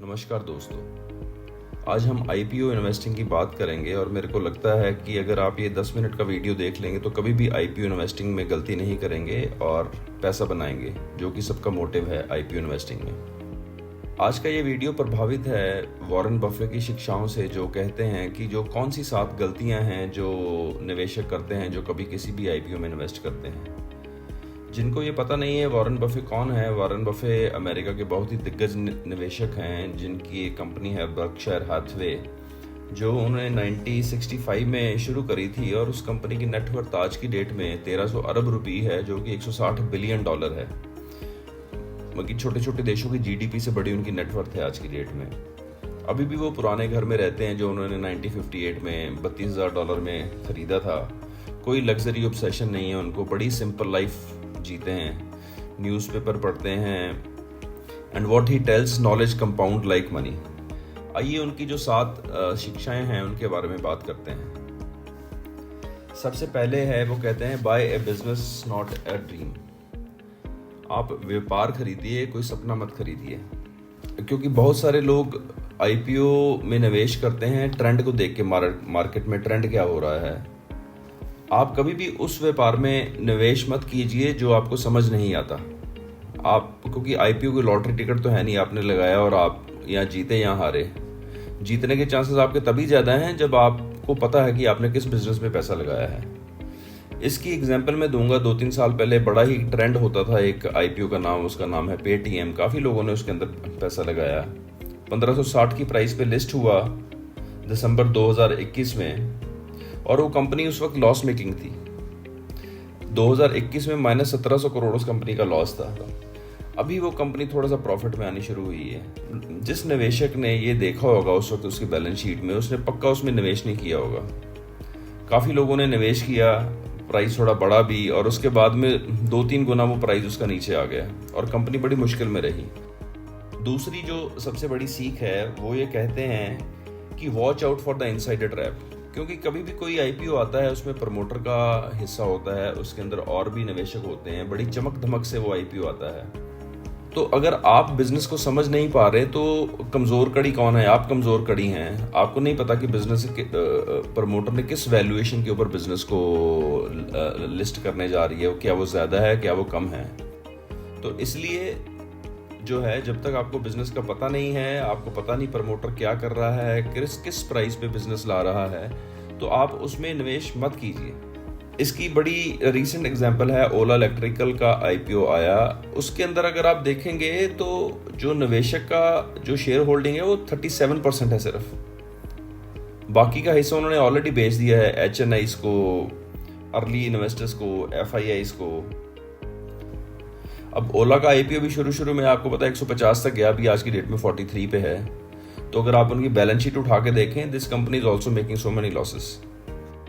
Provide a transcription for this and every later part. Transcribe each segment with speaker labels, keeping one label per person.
Speaker 1: नमस्कार दोस्तों, आज हम आईपीओ इन्वेस्टिंग की बात करेंगे और मेरे को लगता है कि अगर आप ये 10 मिनट का वीडियो देख लेंगे तो कभी भी आईपीओ इन्वेस्टिंग में गलती नहीं करेंगे और पैसा बनाएंगे, जो कि सबका मोटिव है आईपीओ इन्वेस्टिंग में। आज का ये वीडियो प्रभावित है वॉरेन बफे की शिक्षाओं से, जो कहते हैं कि जो कौन सी 7 गलतियां हैं जो निवेशक करते हैं जो कभी किसी भी आईपीओ में इन्वेस्ट करते हैं। जिनको ये पता नहीं है वॉरेन बफे कौन है, वॉरेन बफे अमेरिका के बहुत ही दिग्गज निवेशक हैं, जिनकी एक कंपनी है बर्कशायर हैथवे, जो उन्होंने 1965 में शुरू करी थी और उस कंपनी की नेटवर्थ आज की डेट में 1300 अरब रुपए है, जो कि 160 बिलियन डॉलर है। मतलब छोटे छोटे देशों की जीडीपी से बड़ी उनकी नेटवर्थ है आज की डेट में। अभी भी वो पुराने घर में रहते हैं जो उन्होंने 1958 में $32,000 में खरीदा था। कोई लग्जरी ऑब्सेशन नहीं है उनको, बड़ी सिंपल लाइफ जीते हैं, न्यूज़पेपर पढ़ते हैं, and what he tells knowledge compound like money. आइए उनकी जो 7 शिक्षाएं हैं उनके बारे में बात करते हैं। सबसे पहले है, वो कहते हैं buy a business not a dream. आप व्यापार खरीदिए, कोई सपना मत खरीदिए। क्योंकि बहुत सारे लोग आईपीओ में निवेश करते हैं ट्रेंड को देख के, मार्केट में ट्रेंड क्या हो रहा है। आप कभी भी उस व्यापार में निवेश मत कीजिए जो आपको समझ नहीं आता। क्योंकि आईपीओ की लॉटरी टिकट तो है नहीं, आपने लगाया और आप यहाँ जीते यहाँ हारे। जीतने के चांसेस आपके तभी ज़्यादा हैं जब आपको पता है कि आपने किस बिजनेस में पैसा लगाया है। इसकी एग्जांपल मैं दूंगा। 2-3 साल पहले बड़ा ही ट्रेंड होता था एक आईपीओ का नाम, उसका नाम है पेटीएम। काफ़ी लोगों ने उसके अंदर पैसा लगाया। 1560 की प्राइस पे लिस्ट हुआ दिसंबर 2021 में, और वो कंपनी उस वक्त लॉस मेकिंग थी। 2021 में -1700 करोड़ उस कंपनी का लॉस था। अभी वो कंपनी थोड़ा सा प्रॉफिट में आनी शुरू हुई है। जिस निवेशक ने ये देखा होगा उस वक्त उसकी बैलेंस शीट में, उसने पक्का उसमें निवेश नहीं किया होगा। काफ़ी लोगों ने निवेश किया, प्राइस थोड़ा बढ़ा भी, और उसके बाद में 2-3 गुना वो प्राइस उसका नीचे आ गया और कंपनी बड़ी मुश्किल में रही। दूसरी जो सबसे बड़ी सीख है वो ये कहते हैं कि watch out for the insider trap. क्योंकि कभी भी कोई आईपीओ आता है उसमें प्रमोटर का हिस्सा होता है, उसके अंदर और भी निवेशक होते हैं, बड़ी चमक धमक से वो आईपीओ आता है। तो अगर आप बिजनेस को समझ नहीं पा रहे तो कमजोर कड़ी कौन है? आप कमजोर कड़ी हैं। आपको नहीं पता कि बिजनेस प्रमोटर ने किस वैल्यूएशन के ऊपर बिजनेस को लिस्ट करने जा रही है, क्या वो ज्यादा है, क्या वो कम है। तो इसलिए जो है, जब तक आपको बिजनेस का पता नहीं है, आपको पता नहीं प्रमोटर क्या कर रहा है, किस प्राइस पे बिजनेस ला रहा है, तो आप उसमें निवेश मत कीजिए। इसकी बड़ी रीसेंट एग्जांपल है ओला इलेक्ट्रिकल का आईपीओ आया। उसके अंदर अगर आप देखेंगे तो जो निवेशक का जो शेयर होल्डिंग है वो 37% है सिर्फ। बाकी का हिस्सा उन्होंने ऑलरेडी बेच दिया है एचएनआईज को, अर्ली इन्वेस्टर्स को, एफआईआईज को। अब ओला का आईपीओ भी शुरू में आपको पता है 150 तक गया, अभी आज की डेट में 43 पे है। तो अगर आप उनकी बैलेंस शीट उठा के देखें, this company is also making so many losses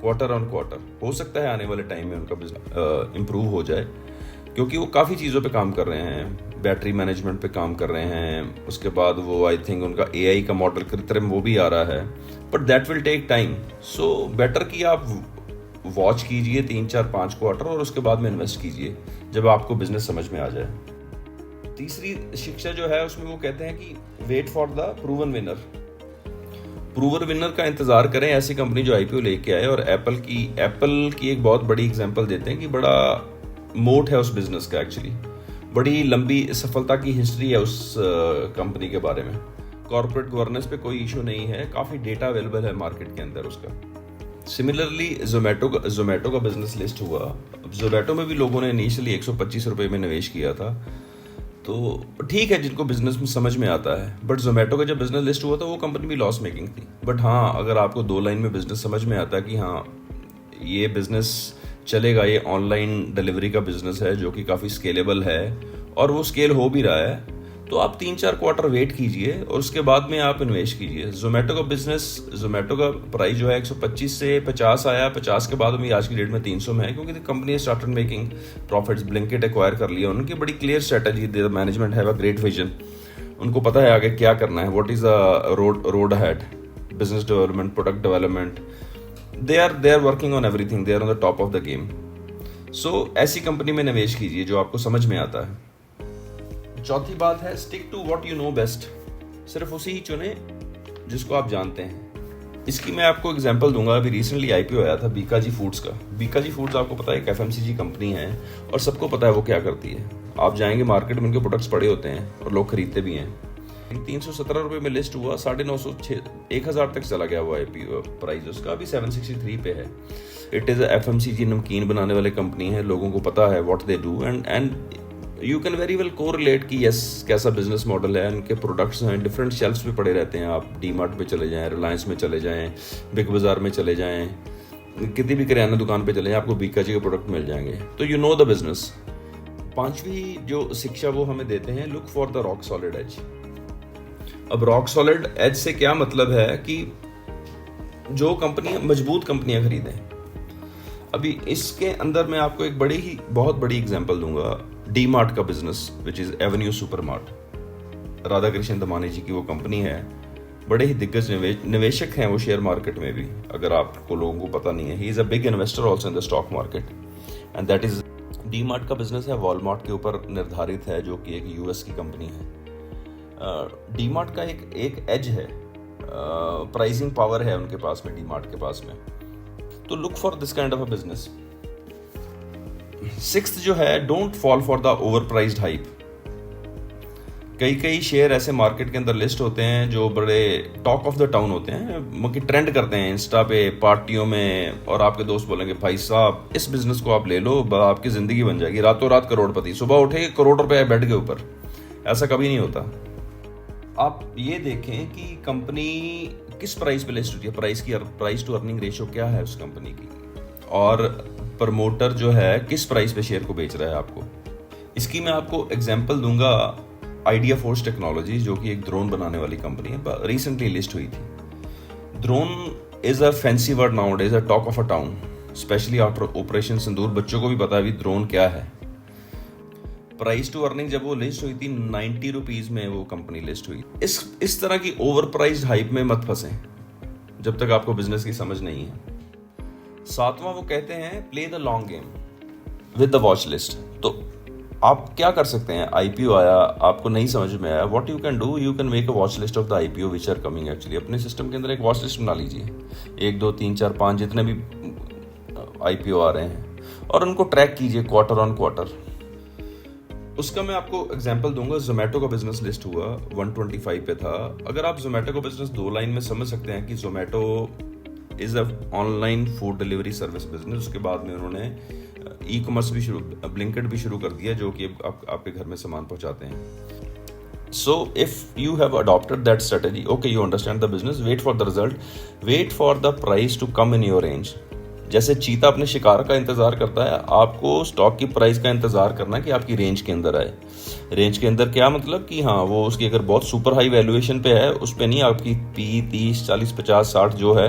Speaker 1: quarter on quarter. हो सकता है आने वाले टाइम में उनका बिजनेस इंप्रूव हो जाए, क्योंकि वो काफ़ी चीज़ों पे काम कर रहे हैं, बैटरी मैनेजमेंट पे काम कर रहे हैं। उसके बाद वो आई थिंक उनका एआई का मॉडल कृत्रिम वो भी आ रहा है, but that will take time. So better कि आप वॉच कीजिए 3-4-5 क्वार्टर और उसके बाद में इन्वेस्ट कीजिए जब आपको बिजनेस समझ में आ जाए। तीसरी शिक्षा जो है उसमें वो कहते हैं कि wait for the proven winner. Proven winner का इंतजार करें, ऐसी कंपनी जो आईपीओ लेके आए। और एप्पल की एक बहुत बड़ी एग्जांपल देते हैं कि बड़ा मोट है उस बिजनेस का। एक्चुअली बड़ी लंबी सफलता की हिस्ट्री है उस कंपनी के बारे में। कॉर्पोरेट गवर्नेंस पे कोई इशू नहीं है, काफ़ी डेटा अवेलेबल है मार्केट के अंदर उसका। सिमिलरली जोमेटो का बिजनेस लिस्ट हुआ। अब जोमेटो में भी लोगों ने इनिशियली 125 रुपये में निवेश किया था, तो ठीक है जिनको बिजनेस में समझ में आता है। बट जोमेटो का जब बिजनेस लिस्ट हुआ था वो कंपनी भी लॉस मेकिंग थी। बट हाँ, अगर आपको 2 लाइन में बिजनेस समझ में आता है कि हाँ ये बिजनेस चलेगा, ये ऑनलाइन डिलीवरी का बिजनेस है जो कि काफ़ी स्केलेबल है और वो स्केल हो भी रहा है, तो आप 3-4 क्वार्टर वेट कीजिए और उसके बाद में आप इन्वेस्ट कीजिए। जोमेटो का प्राइस जो है 125 से 50 आया, 50 के बाद में आज की डेट में 300 में है, क्योंकि company started making profits. Blinkit acquire कर लिया, उनकी बड़ी clear strategy, the management have a great vision. उनको पता है आगे क्या करना है, what is the road ahead, business development, product development, they are working on everything, they are on the top of the game. So ऐसी company में निवेश कीजिए जो आपको समझ में आता है। चौथी बात है, stick to what you know best. सिर्फ उसी ही चुने जिसको आप जानते हैं। इसकी मैं आपको एग्जांपल दूंगा। अभी रिसेंटली आईपीओ आया था बीकाजी फूड्स का। बीकाजी फूड्स आपको पता है एक एफएमसीजी कंपनी है और सबको पता है वो क्या करती है। आप जाएंगे मार्केट में, उनके प्रोडक्ट्स पड़े होते हैं और लोग खरीदते भी हैं। 317 रुपये में लिस्ट हुआ, 950 1000 तक चला गया वो आईपीओ प्राइस उसका, अभी 763 पे है। इट इज़ एफएमसीजी नमकीन बनाने वाले कंपनी है, लोगों को पता है what they do and you can very well correlate कि यस कैसा बिजनेस मॉडल है। उनके प्रोडक्ट्स हैं, डिफरेंट शेल्फ्स पे पड़े रहते हैं। आप डी मार्ट पे चले जाएं, रिलायंस में चले जाएं, बिग बाजार में चले जाएं, किसी भी किराना दुकान पे चले जाएं, आपको बीकाजी के प्रोडक्ट मिल जाएंगे। तो यू नो द बिजनेस। 5वीं जो शिक्षा वो हमें देते हैं, look for the rock solid edge. अब रॉक सॉलिड एज से क्या मतलब है कि जो कंपनियां मजबूत कंपनियां खरीदें। अभी इसके अंदर मैं आपको एक बहुत बड़ी एग्जांपल दूंगा। डी मार्ट का business which is Avenue Super Mart. Radha Krishna Damani ji की वो कंपनी है, बड़े ही दिग्गज निवेशक हैं वो शेयर मार्केट में भी, अगर आपको लोगों को पता नहीं है। He is a big investor also in the stock market and that is D Mart का बिजनेस है, वॉलमार्ट के ऊपर निर्धारित है, जो कि एक यूएस की कंपनी है। डी मार्ट का एक एज है, प्राइसिंग पावर है उनके पास में, डी मार्ट के पास में। तो look for this kind of a business. 6th जो है, don't fall for the over prized hype. कई शेयर ऐसे मार्केट के अंदर लिस्ट होते हैं जो बड़े टॉक ऑफ द टाउन होते हैं, मतलब ट्रेंड करते हैं इंस्टा पे, पार्टियों में, और आपके दोस्त बोलेंगे भाई साहब इस बिजनेस को आप ले लो, आपकी जिंदगी बन जाएगी, रातों रात करोड़पति, सुबह उठेंगे करोड़ रुपए बेड के ऊपर। ऐसा कभी नहीं होता। आप ये देखें कि कंपनी किस प्राइस पे लिस्ट होती है, प्राइस टू अर्निंग रेशियो क्या है उस कंपनी की, और प्रमोटर जो है किस प्राइस पे शेयर को बेच रहा है आपको। इसकी मैं आपको एग्जांपल दूंगा आइडिया फोर्स टेक्नोलॉजी, जो कि एक ड्रोन बनाने वाली कंपनी है, रिसेंटली लिस्ट हुई थी। Drone is a fancy word nowadays, a talk of a town, specially after operation Sindoor. बच्चों को भी पता है ड्रोन क्या है। प्राइस टू अर्निंग जब वो लिस्ट हुई थी 90 रुपीज में वो कंपनी लिस्ट हुई। इस तरह की ओवर प्राइस्ड हाइप में मत फंसे जब तक आपको बिजनेस की समझ नहीं है। 7वां वो कहते हैं play the long game with the watch list. तो आप क्या कर सकते हैं, आईपीओ आया, आपको नहीं समझ में आया, what you can do, you can make a watch list of the IPO which are coming. Actually अपने सिस्टम के अंदर एक वॉच लिस्ट बना लीजिए, 1 2 3 4 5 जितने भी आईपीओ आ रहे हैं, और उनको ट्रैक कीजिए क्वार्टर ऑन क्वार्टर। उसका मैं आपको एग्जांपल दूंगा। जोमेटो का बिजनेस लिस्ट हुआ 125 पे था। अगर आप जोमेटो का बिजनेस 2 लाइन में समझ सकते हैं कि Zomato is a online food delivery service business. उसके बाद में उन्होंने ई कॉमर्स भी ब्लिंकिट भी शुरू कर दिया, जो कि आपके घर में सामान पहुंचाते हैं। So if you have adopted that strategy, okay, you understand the business, wait for the result, wait for the price to come in your range. जैसे चीता अपने शिकार का इंतजार करता है, आपको स्टॉक की प्राइस का इंतजार करना है कि आपकी रेंज के अंदर आए। रेंज के अंदर क्या मतलब कि हाँ, वो उसकी अगर बहुत सुपर हाई वैल्यूएशन पे है, उस पे नहीं, आपकी पी 30 40 50 60 जो है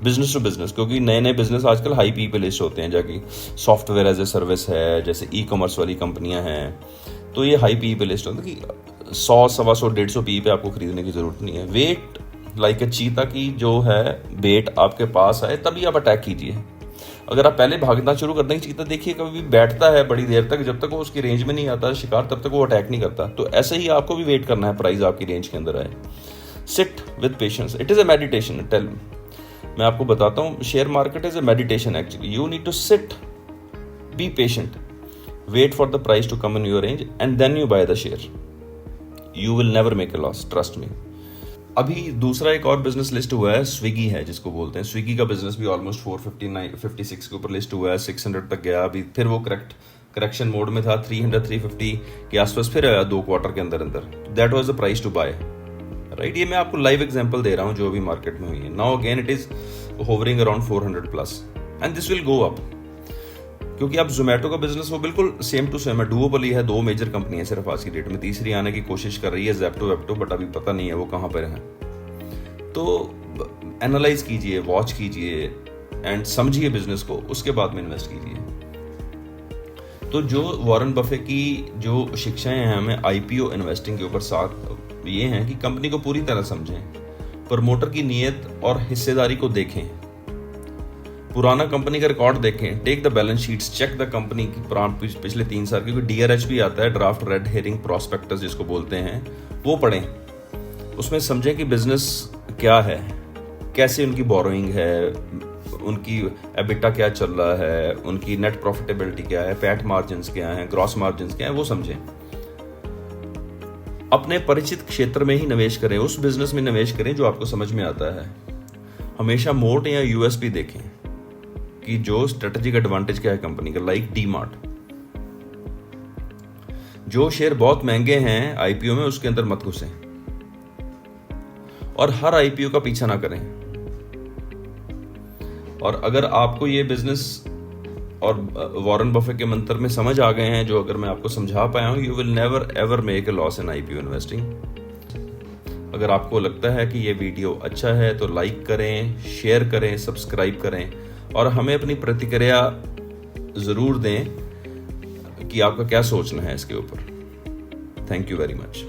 Speaker 1: बिजनेस टू बिजनेस, क्योंकि नए नए बिजनेस आजकल हाई पी पे लिस्ट होते हैं, जाकि सॉफ्टवेयर एज ए सर्विस है, जैसे ई कॉमर्स वाली कंपनियां हैं, तो ये हाई पी पे लिस्ट होती है कि 100 100 150 पी पे आपको खरीदने की जरूरत नहीं है। वेट लाइक ए चीता की जो है बेट आपके पास आए तभी आप अटैक कीजिए। अगर आप पहले भागना शुरू कर देंगे, चीता देखिए कभी भी बैठता है बड़ी देर तक, जब तक वो उसकी रेंज में नहीं आता शिकार तब तक वो अटैक नहीं करता। तो ऐसे ही आपको भी वेट करना है, प्राइस आपकी रेंज के अंदर आए। Sit with patience, it is a meditation. Tell, मैं आपको बताता हूँ, share market is a meditation actually. You need to sit, be patient, wait for the price to come in your range and then you buy the share. You will never make a loss, trust me. अभी दूसरा एक और business list हुआ है, Swiggy है जिसको बोलते हैं। स्विगी का बिजनेस भी ऑलमोस्ट 456 के ऊपर लिस्ट हुआ है, 600 तक गया। अभी फिर वो करेक्शन मोड में था, 300 350 के आसपास फिर आया 2 क्वार्टर के अंदर। That was the price to buy, right. ये मैं आपको लाइव एग्जांपल दे रहा हूँ जो अभी मार्केट में हुई है। Now again it is hovering around 400 plus and this will go up, क्योंकि आप जोमेटो का बिजनेस वो बिल्कुल सेम टू सेम है, डुओपली है। 2 मेजर कंपनी है सिर्फ आज की डेट में, तीसरी आने की कोशिश कर रही है ज़ेप्टो वेप्टो, बट अभी पता नहीं है वो कहाँ पर है। तो एनालाइज कीजिए, वॉच कीजिए एंड समझिए बिजनेस को, उसके बाद में इन्वेस्ट कीजिए। तो जो वॉरेन बफे की जो शिक्षाएं हैं हमें आईपीओ इन्वेस्टिंग के ऊपर, साथ ये हैं कि कंपनी को पूरी तरह समझें, प्रमोटर की नीयत और हिस्सेदारी को देखें, पुराना कंपनी का रिकॉर्ड देखें, take the balance sheets, check the company की पिछले 3 साल, क्योंकि डीआरएच भी आता है, ड्राफ्ट रेड हेरिंग प्रोस्पेक्टस जिसको बोलते हैं, वो पढ़ें। उसमें समझें कि बिजनेस क्या है, कैसे उनकी बोरोइंग है, उनकी एबिटा क्या चल रहा है, उनकी नेट प्रॉफिटेबिलिटी क्या है, पैट मार्जिन्स क्या हैं, ग्रॉस मार्जिन्स क्या हैं, वो समझें। अपने परिचित क्षेत्र में ही निवेश करें, उस बिजनेस में निवेश करें जो आपको समझ में आता है। हमेशा मोट या यूएसपी देखें कि जो स्ट्रेटेजिक एडवांटेज क्या है कंपनी का, लाइक डीमार्ट। जो शेयर बहुत महंगे हैं आईपीओ में, उसके अंदर मत घुसें और हर आईपीओ का पीछा ना करें। और अगर आपको ये बिजनेस और वॉरेन बफेट के मंत्र में समझ आ गए हैं, जो अगर मैं आपको समझा पाया हूं, you will never ever make a loss in IPO investing. अगर आपको लगता है कि ये वीडियो अच्छा है तो लाइक करें, शेयर करें, सब्सक्राइब करें और हमें अपनी प्रतिक्रिया जरूर दें कि आपका क्या सोचना है इसके ऊपर। Thank you very much.